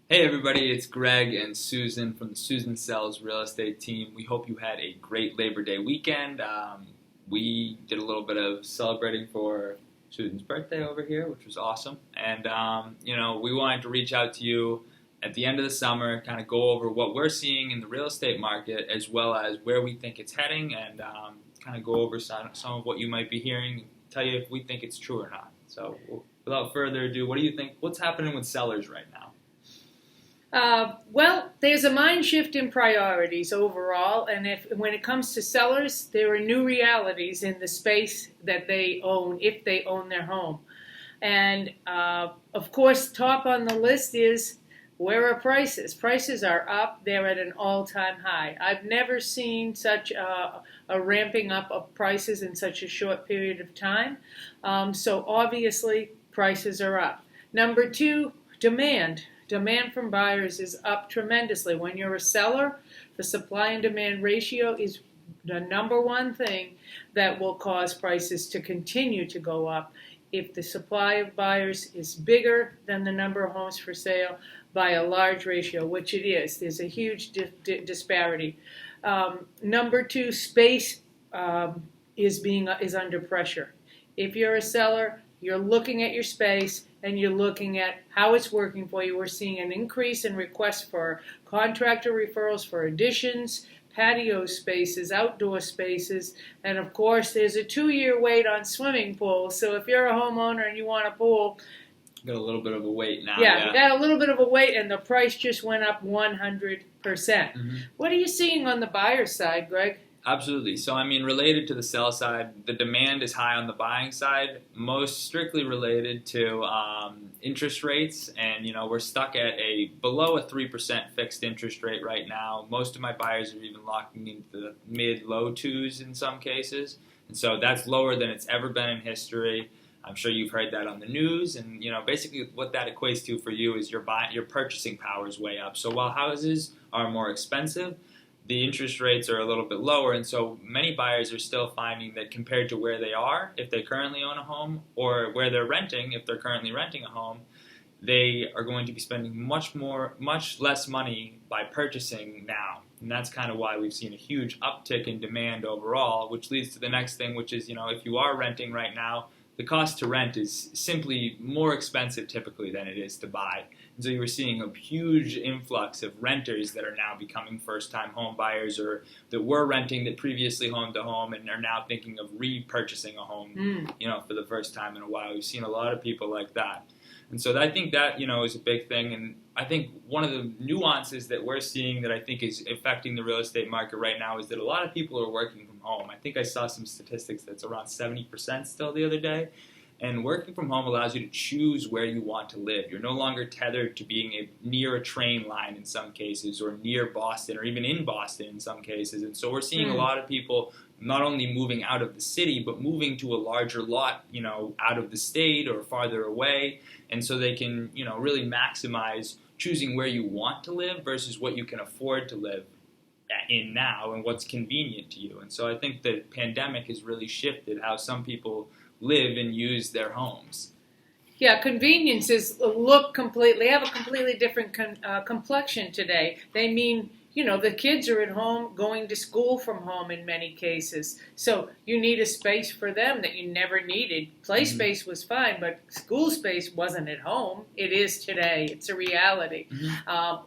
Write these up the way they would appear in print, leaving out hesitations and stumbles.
Hey everybody, it's Greg and Susan from the Susan Sells Real Estate Team. We hope you had a great Labor Day weekend. We did a little bit of celebrating for Susan's birthday over here, which was awesome. And we wanted to reach out to you at the end of the summer, kind of go over what we're seeing in the real estate market, as well as where we think it's heading, and kind of go over some of what you might be hearing, and tell you if we think it's true or not. So, without further ado, what do you think? What's happening with sellers right now? Well, there's a mind shift in priorities overall, and when it comes to sellers, there are new realities in the space that they own if they own their home. And of course, top on the list is where are prices? Prices are up. They're at an all-time high. I've never seen such a ramping up of prices in such a short period of time. So obviously, prices are up. Number two, demand. Demand from buyers is up tremendously. When you're a seller, the supply and demand ratio is the number one thing that will cause prices to continue to go up. If the supply of buyers is bigger than the number of homes for sale by a large ratio, which it is, there's a huge disparity. Number two, space is under pressure. If you're a seller, you're looking at your space and you're looking at how it's working for you. We're seeing an increase in requests for contractor referrals for additions, patio spaces, outdoor spaces, and of course there's a 2-year wait on swimming pools. So if you're a homeowner and you want a pool, Got a little bit of a wait now. you got a little bit of a wait, and the price just went up 100%. What are you seeing on the buyer side, Greg? Absolutely. So, related to the sell side, the demand is high on the buying side, most strictly related to interest rates. And, we're stuck at below a 3% fixed interest rate right now. Most of my buyers are even locking into the mid-low twos in some cases. And so that's lower than it's ever been in history. I'm sure you've heard that on the news. And, basically what that equates to for you is your purchasing power is way up. So while houses are more expensive, the interest rates are a little bit lower, and so many buyers are still finding that compared to where they are, if they currently own a home, or where they're renting, if they're currently renting a home, they are going to be spending much less money by purchasing now. And that's kind of why we've seen a huge uptick in demand overall, which leads to the next thing, which is, if you are renting right now, the cost to rent is simply more expensive typically than it is to buy. And so you were seeing a huge influx of renters that are now becoming first-time home buyers, or that were renting that previously owned a home and are now thinking of repurchasing a home, for the first time in a while. We've seen a lot of people like that. And so I think that, is a big thing. And I think one of the nuances that we're seeing that I think is affecting the real estate market right now is that a lot of people are working from home. I think I saw some statistics that's around 70% still the other day. And working from home allows you to choose where you want to live. You're no longer tethered to being near a train line in some cases, or near Boston, or even in Boston in some cases. And so we're seeing a lot of people not only moving out of the city, but moving to a larger lot, out of the state or farther away. And so they can, really maximize choosing where you want to live versus what you can afford to live in now and what's convenient to you. And so I think the pandemic has really shifted how some people live and use their homes. Yeah, conveniences have a completely different complexion today. They mean, the kids are at home going to school from home in many cases. So you need a space for them that you never needed. Play space was fine, but school space wasn't at home. It is today. It's a reality.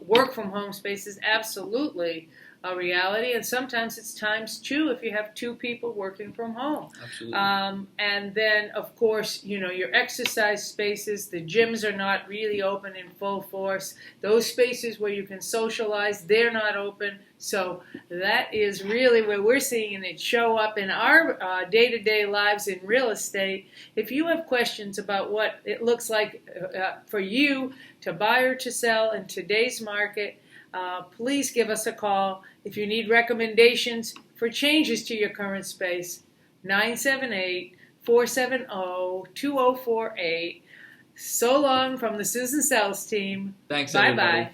Work from home space is absolutely a reality, and sometimes it's times two if you have two people working from home. Absolutely. And then, of course, your exercise spaces, the gyms are not really open in full force. Those spaces where you can socialize, they're not open. So that is really where we're seeing it show up in our day-to-day lives in real estate. If you have questions about what it looks like for you to buy or to sell in today's market, please give us a call. If you need recommendations for changes to your current space, 978-470-2048. So long from the Susan Sells team. Thanks, Bye-bye. everybody.